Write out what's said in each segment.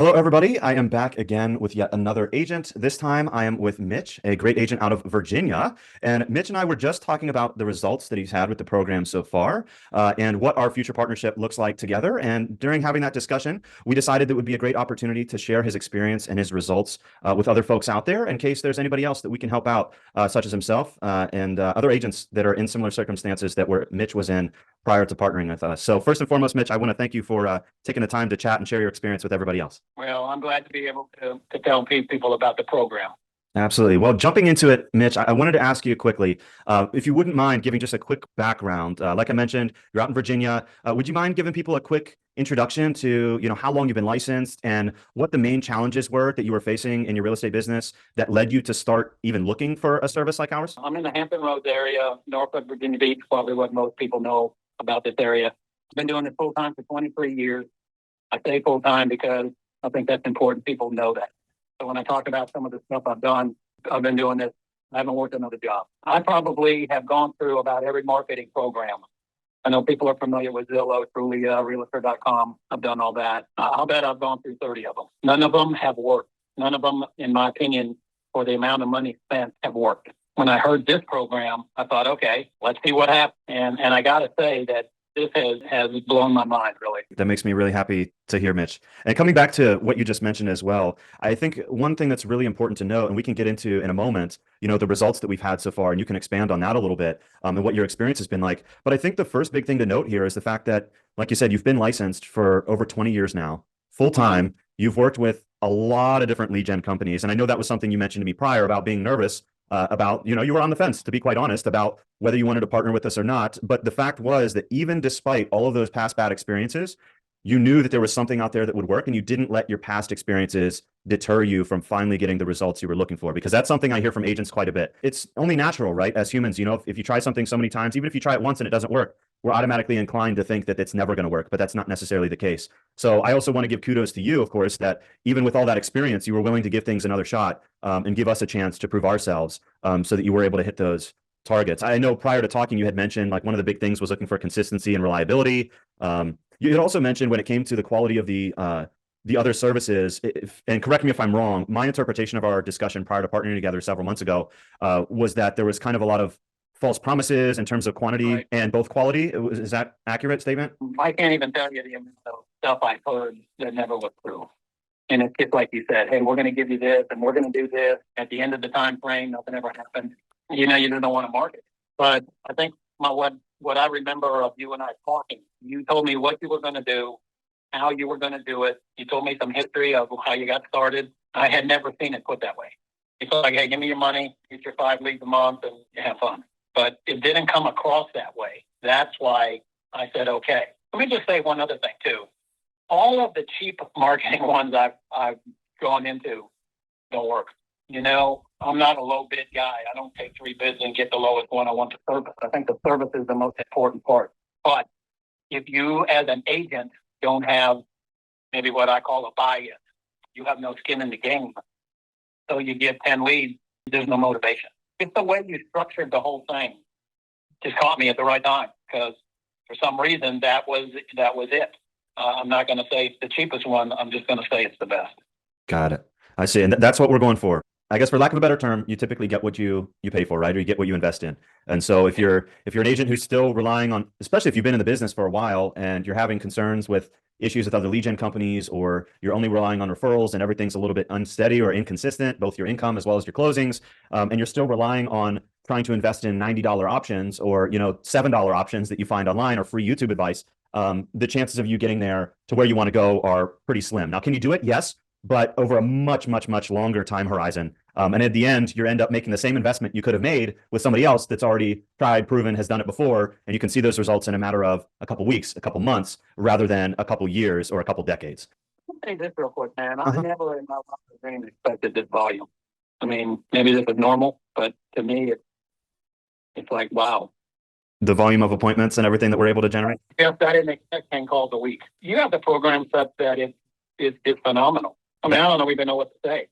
Hello, everybody. I am back again with yet another agent. This time I am with Mitch, a great agent out of Virginia. And Mitch and I were just talking about the results that he's had with the program so far, and what our future partnership looks like together. And during having that discussion, we decided that it would be a great opportunity to share his experience and his results with other folks out there in case there's anybody else that we can help out, such as himself and other agents that are in similar circumstances that where Mitch was in prior to partnering with us. So first and foremost, Mitch, I want to thank you for taking the time to chat and share your experience with everybody else. Well, I'm glad to be able to tell people about the program. Absolutely. Well, jumping into it, Mitch, I wanted to ask you quickly, if you wouldn't mind giving just a quick background. Like I mentioned, you're out in Virginia. Would you mind giving people a quick introduction to, how long you've been licensed and what the main challenges were that you were facing in your real estate business that led you to start even looking for a service like ours? I'm in the Hampton Roads area, Norfolk, Virginia Beach, probably what most people know about this area. I've been doing this full time for 23 years. I say full time because I think that's important. People know that. So when I talk about some of the stuff I've done, I've been doing this. I haven't worked another job. I probably have gone through about every marketing program. I know people are familiar with Zillow, Trulia, Realtor.com. I've done all that. I'll bet I've gone through 30 of them. None of them have worked. None of them, in my opinion, for the amount of money spent, have worked. When I heard this program, I thought, okay, let's see what happens. And I got to say that this has blown my mind, really. That makes me really happy to hear, Mitch. And coming back to what you just mentioned as well, I think one thing that's really important to note, and we can get into in a moment, the results that we've had so far, and you can expand on that a little bit, and what your experience has been like. But I think the first big thing to note here is the fact that, like you said, you've been licensed for over 20 years now, full time. You've worked with a lot of different lead gen companies. And I know that was something you mentioned to me prior about being nervous about, you were on the fence, to be quite honest, about whether you wanted to partner with us or not. But the fact was that even despite all of those past bad experiences, you knew that there was something out there that would work, and you didn't let your past experiences deter you from finally getting the results you were looking for. Because that's something I hear from agents quite a bit. It's only natural, right? As humans, if you try something so many times, even if you try it once and it doesn't work, we're automatically inclined to think that it's never going to work, but that's not necessarily the case. So I also want to give kudos to you, of course, that even with all that experience, you were willing to give things another shot, and give us a chance to prove ourselves, so that you were able to hit those targets. I know prior to talking, you had mentioned like one of the big things was looking for consistency and reliability. You had also mentioned when it came to the quality of the other services, and correct me if I'm wrong, my interpretation of our discussion prior to partnering together several months ago was that there was kind of a lot of false promises in terms of quantity, right, and both quality. Is that accurate statement? I can't even tell you the amount of stuff I've heard that never was true. And it's just like you said, hey, we're going to give you this and we're going to do this. At the end of the time frame, nothing ever happened. You just don't want to market. But I think what I remember of you and I talking, you told me what you were going to do, how you were going to do it. You told me some history of how you got started. I had never seen it put that way. It's like, hey, give me your money, get your 5 leads a month, and have fun. But it didn't come across that way. That's why I said, okay. Let me just say one other thing, too. All of the cheap marketing ones I've gone into don't work. I'm not a low bid guy. I don't take 3 bids and get the lowest one. I want the service. I think the service is the most important part. But if you, as an agent, don't have maybe what I call a buy-in, you have no skin in the game. So you get 10 leads, there's no motivation. It's the way you structured the whole thing. Just caught me at the right time because for some reason that was it. I'm not going to say it's the cheapest one. I'm just going to say it's the best. Got it. I see. And that's what we're going for. I guess for lack of a better term, you typically get what you pay for, right? Or you get what you invest in. And so if you're an agent who's still relying on, especially if you've been in the business for a while and you're having concerns with issues with other lead gen companies, or you're only relying on referrals and everything's a little bit unsteady or inconsistent, both your income as well as your closings, and you're still relying on trying to invest in $90 options or $7 options that you find online or free YouTube advice, the chances of you getting there to where you want to go are pretty slim. Now, can you do it? Yes, but over a much, much, much longer time horizon. And at the end, you end up making the same investment you could have made with somebody else that's already tried, proven, has done it before, and you can see those results in a matter of a couple weeks, a couple months, rather than a couple years or a couple decades. I'll say this real quick, man. I never in my wildest dreams expected this volume. I mean, maybe this is normal, but to me, it's like, wow. The volume of appointments and everything that we're able to generate? Yes, I didn't expect 10 calls a week. You have the program such that it's phenomenal. I mean, I don't even know what to say.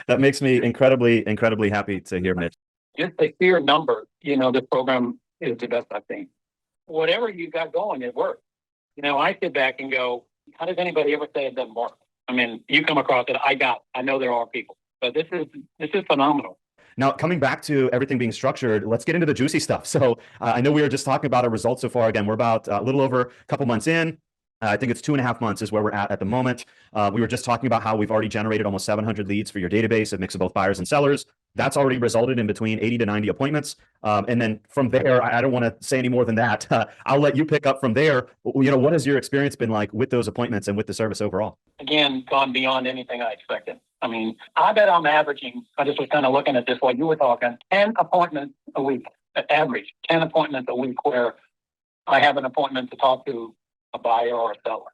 That makes me incredibly, incredibly happy to hear, Mitch. Just the sheer number, this program is the best I've seen. Whatever you got going, it works. I sit back and go, how does anybody ever say it doesn't work? I mean, you come across it. I know there are people, but this is phenomenal. Now, coming back to everything being structured, let's get into the juicy stuff. So I know we were just talking about our results so far. Again, we're about a little over a couple months in. I think it's 2.5 months is where we're at the moment. We were just talking about how we've already generated almost 700 leads for your database, a mix of both buyers and sellers. That's already resulted in between 80 to 90 appointments. And then from there, I don't want to say any more than that. I'll let you pick up from there. What has your experience been like with those appointments and with the service overall? Again, gone beyond anything I expected. I mean, I bet I'm averaging, I just was kind of looking at this while you were talking, 10 appointments a week, average 10 appointments a week where I have an appointment to talk to a buyer or a seller.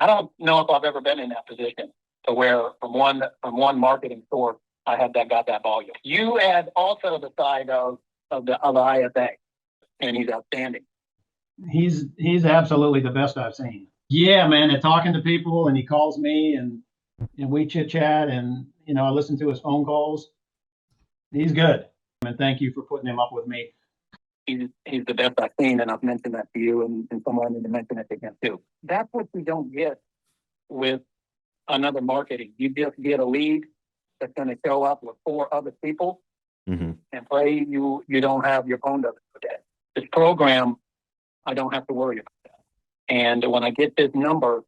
I don't know if I've ever been in that position to where from one marketing source, I had got that volume. You add also the side of the ISA, and he's outstanding. He's absolutely the best I've seen. Yeah, man, and talking to people, and he calls me, and we chit chat, and I listen to his phone calls. He's good, and thank you for putting him up with me. He's the best I've seen, and I've mentioned that to you, and someone need to mention it to him too. That's what you don't get with another marketing. You just get a lead that's going to show up with 4 other people, and pray you don't have your phone doesn't go dead. This program, I don't have to worry about that. And when I get this number,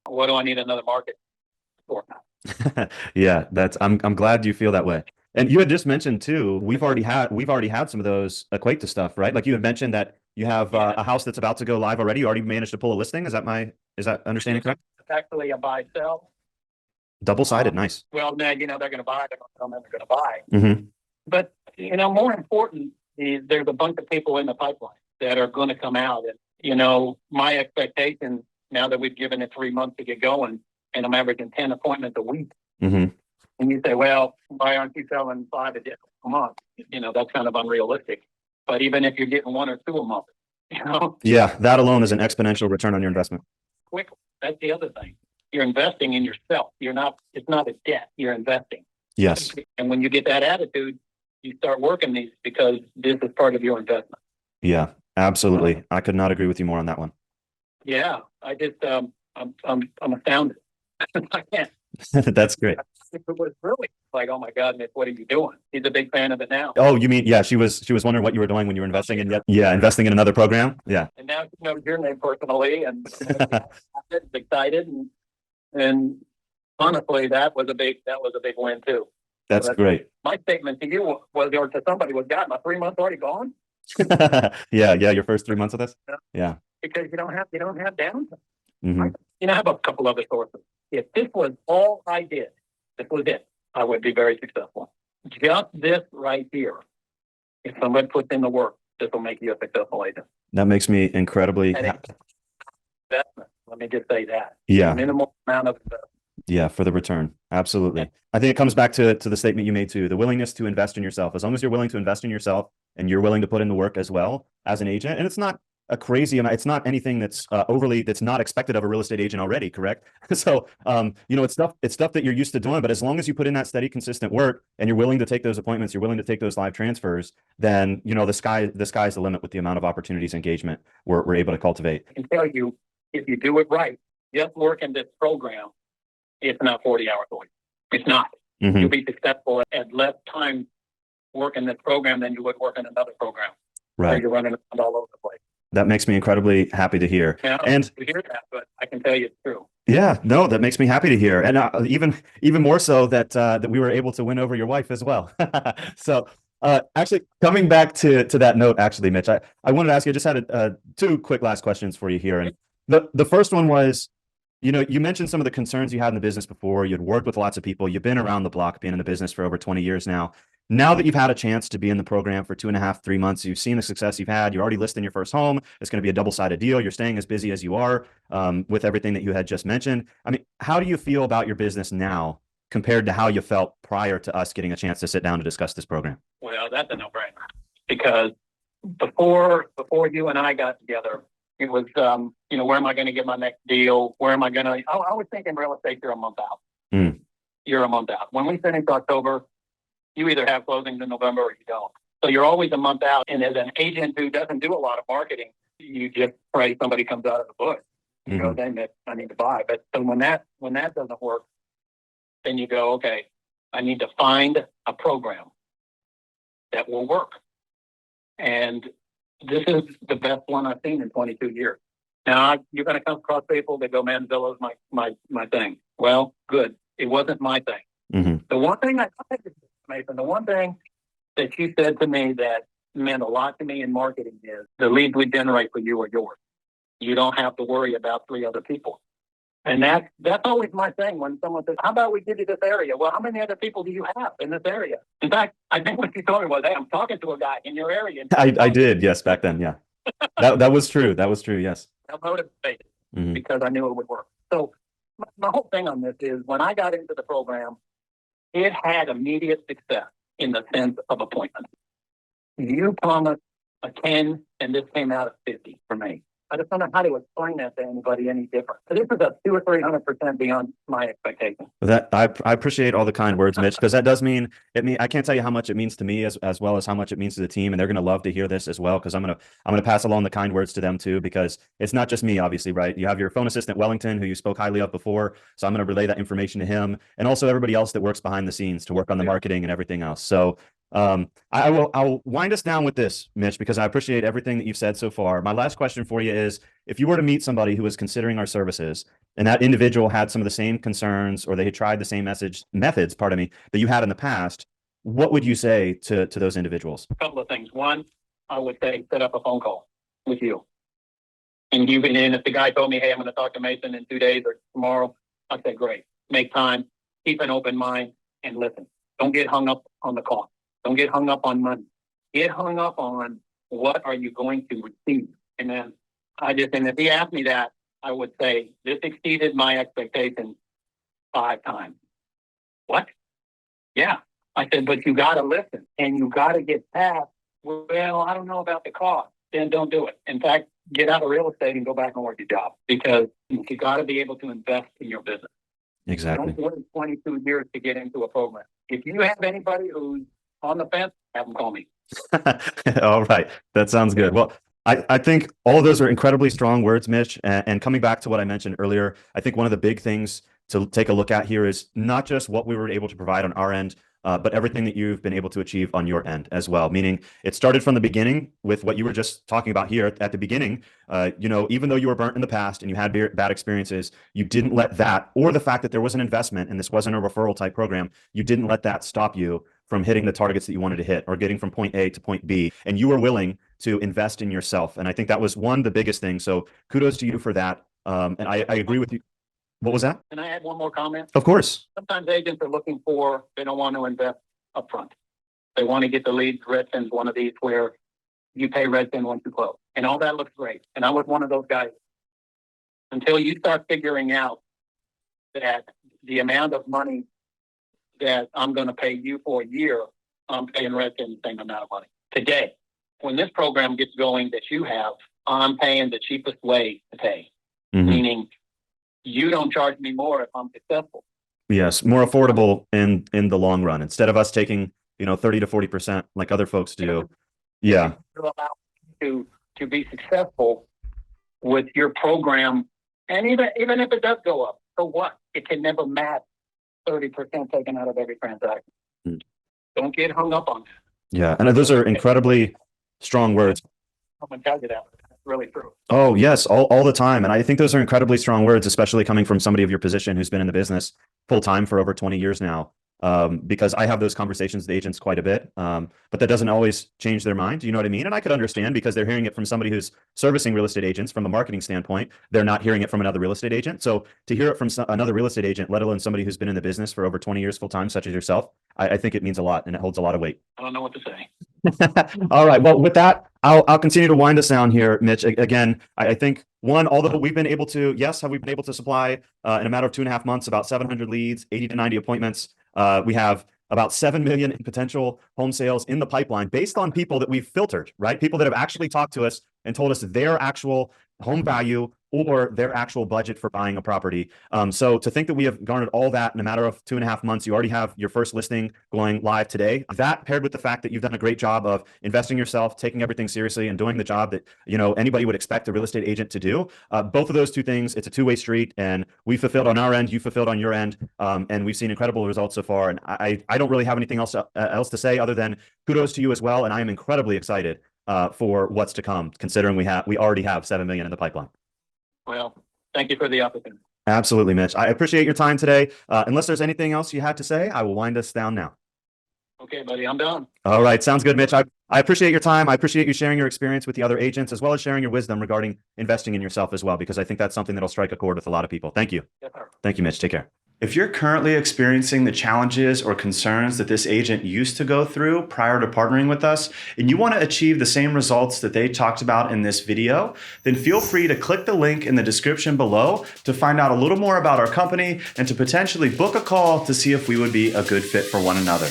what do I need another market for? Yeah, I'm glad you feel that way. And you had just mentioned too, we've already had some of those equate to stuff, right? Like you had mentioned that you have a house that's about to go live already. You already managed to pull a listing. Is that understanding correct? It's actually a buy sell. Double-sided, nice. Well, now they're going to buy. They're going to buy. Mm-hmm. But more important is there's a bunch of people in the pipeline that are going to come out. And my expectation now that we've given it 3 months to get going, and I'm averaging 10 appointments a week. Mm-hmm. And you say, well, why aren't you selling 5 a month? That's kind of unrealistic. But even if you're getting 1 or 2 a month, Yeah, that alone is an exponential return on your investment. Quickly. That's the other thing. You're investing in yourself. It's not a debt. You're investing. Yes. And when you get that attitude, you start working these because this is part of your investment. Yeah, absolutely. I could not agree with you more on that one. Yeah, I just, I'm astounded. I can't. That's great. It was really like, oh my God, Mitch, what are you doing? He's a big fan of it now. Oh, you mean, yeah, she was wondering what you were doing when you were investing in investing in another program. Yeah. And now she knows your name personally and excited and honestly, that was a big win too. That's great. My statement to you was, or to somebody was, God, my 3 months already gone. Yeah, your first 3 months of this. Yeah. Because you don't have downtime. Mm-hmm. I have a couple other sources. If this was all I did, this was it, I would be very successful. Just this right here, if somebody puts in the work, this will make you a successful agent. That makes me incredibly happy. Investment. Let me just say that. Yeah. Minimal amount of investment. Yeah, for the return. Absolutely. I think it comes back to the statement you made too, the willingness to invest in yourself. As long as you're willing to invest in yourself and you're willing to put in the work as well as an agent, and it's not a crazy amount. It's not anything that's that's not expected of a real estate agent already, correct? So, it's stuff that you're used to doing, but as long as you put in that steady, consistent work and you're willing to take those appointments, you're willing to take those live transfers, then, the sky's the limit with the amount of opportunities, engagement we're able to cultivate. I can tell you, if you do it right, just working this program, it's not 40 hours a week. It's not. Mm-hmm. You'll be successful at less time working this program than you would work in another program. Right. Where you're running around all over the place. That makes me incredibly happy to hear. Yeah, and to hear that, but I can tell you it's true. Yeah, no, that makes me happy to hear, and even more so that we were able to win over your wife as well. So, actually, coming back to that note, actually, Mitch, I wanted to ask you. I just had 2 quick last questions for you here, and the first one was, you mentioned some of the concerns you had in the business before. You'd worked with lots of people. You've been around the block, being in the business for over 20 years now. Now that you've had a chance to be in the program for 2.5, 3 months, you've seen the success you've had. You're already listing your first home. It's going to be a double-sided deal. You're staying as busy as you are with everything that you had just mentioned. I mean, how do you feel about your business now compared to how you felt prior to us getting a chance to sit down to discuss this program? Well, that's a no-brainer because before you and I got together, it was, where am I going to get my next deal? Where am I going to? I was thinking real estate, you're a month out. Mm. You're a month out. When we finish October, you either have closings in November or you don't. So you're always a month out. And as an agent who doesn't do a lot of marketing, you just pray somebody comes out of the bush. You go, then I need to buy. But so when that doesn't work, then you go, okay, I need to find a program that will work. And this is the best one I've seen in 22 years. Now, you're going to come across people that go, man, Zillow's my thing. Well, good. It wasn't my thing. Mm-hmm. The one thing Mason, the one thing that you said to me that meant a lot to me in marketing is the leads we generate for you are yours. You don't have to worry about 3 other people. And that's always my thing when someone says, how about we give you this area? Well, how many other people do you have in this area? In fact, I think what you told me was, hey, I'm talking to a guy in your area. I did, yes, back then, yeah. That was true. That was true, yes. I'm motivated Mm-hmm. because I knew it would work. So my whole thing on this is when I got into the program, it had immediate success in the sense of appointments. You promised a 10 and this came out at 50 for me. I just don't know how to explain that to anybody any different. So this is a 200 or 300% beyond my expectations. That I appreciate all the kind words, Mitch, because that does mean I can't tell you how much it means to me as well as how much it means to the team, and they're going to love to hear this as well because I'm gonna pass along the kind words to them too because it's not just me, obviously, right? You have your phone assistant Wellington, who you spoke highly of before, so I'm going to relay that information to him, and also everybody else that works behind the scenes to work on the marketing and everything else. So I'll wind us down with this, Mitch, because I appreciate everything that you've said so far. My last question for you is, if you were to meet somebody who was considering our services and that individual had some of the same concerns or they had tried the same methods, pardon me, that you had in the past, what would you say to those individuals? A couple of things. One, I would say set up a phone call with you. And if the guy told me, hey, I'm going to talk to Mason in 2 days or tomorrow, I'd say, great. Make time, keep an open mind, and listen. Don't get hung up on the cost. Don't get hung up on money. Get hung up on what are you going to receive. And then and if he asked me that, I would say this exceeded my expectations 5 times. What? Yeah. I said, but you got to listen and you got to get past, well, I don't know about the cost. Then don't do it. In fact, get out of real estate and go back and work your job because you got to be able to invest in your business. Exactly. Don't wait 22 years to get into a program. If you have anybody who's on the fence, have them call me. All right. That sounds good. Well, I think all of those are incredibly strong words, Mitch. And coming back to what I mentioned earlier, I think one of the big things to take a look at here is not just what we were able to provide on our end, but everything that you've been able to achieve on your end as well. Meaning it started from the beginning with what you were just talking about here at the beginning. Even though you were burnt in the past and you had bad experiences, you didn't let that, or the fact that there was an investment and this wasn't a referral type program, you didn't let that stop you from hitting the targets that you wanted to hit or getting from point A to point B. And you were willing to invest in yourself. And I think that was the biggest thing. So kudos to you for that. And I agree with you. What was that? Can I add one more comment? Of course. Sometimes agents are they don't want to invest upfront. They want to get the leads. Redfin's one of these where you pay Redfin once you close. And all that looks great. And I was one of those guys. Until you start figuring out that the amount of money that I'm going to pay you for a year, I'm paying Redfin the same amount of money. Today, when this program gets going that you have, I'm paying the cheapest way to pay. Mm-hmm. Meaning you don't charge me more if I'm successful. Yes, more affordable in the long run instead of us taking 30 to 40% like other folks do. Yeah. To allow you to be successful with your program, and even if it does go up, so what? It can never match 30% taken out of every transaction. Mm. Don't get hung up on that. Yeah, and those are incredibly strong words. I'm gonna tell you that. That's really true. Oh, yes, all the time. And I think those are incredibly strong words, especially coming from somebody of your position who's been in the business full time for over 20 years now. Because I have those conversations with agents quite a bit. But that doesn't always change their mind. You know what I mean? And I could understand because they're hearing it from somebody who's servicing real estate agents from a marketing standpoint. They're not hearing it from another real estate agent. So to hear it from another real estate agent, let alone somebody who's been in the business for over 20 years full time, such as yourself, I think it means a lot and it holds a lot of weight. I don't know what to say. All right. Well, with that, I'll continue to wind us down here, Mitch. Again, I think although we've been able to, have we been able to supply in a matter of 2.5 months about 700 leads, 80 to 90 appointments. We have about 7 million in potential home sales in the pipeline based on people that we've filtered, right? People that have actually talked to us and told us their actual home value or their actual budget for buying a property. So to think that we have garnered all that in a matter of 2.5 months, you already have your first listing going live today. That paired with the fact that you've done a great job of investing yourself, taking everything seriously, and doing the job that anybody would expect a real estate agent to do. Both of those two things, it's a two-way street, and we fulfilled on our end, you fulfilled on your end, and we've seen incredible results so far. And I don't really have anything else to say other than kudos to you as well. And I am incredibly excited for what's to come, considering we already have 7 million in the pipeline. Well, thank you for the opportunity. Absolutely, Mitch. I appreciate your time today. Unless there's anything else you had to say, I will wind us down now. Okay, buddy, I'm done. All right, sounds good, Mitch. I appreciate your time. I appreciate you sharing your experience with the other agents, as well as sharing your wisdom regarding investing in yourself as well, because I think that's something that'll strike a chord with a lot of people. Thank you. Yes, sir. Thank you, Mitch. Take care. If you're currently experiencing the challenges or concerns that this agent used to go through prior to partnering with us, and you want to achieve the same results that they talked about in this video, then feel free to click the link in the description below to find out a little more about our company and to potentially book a call to see if we would be a good fit for one another.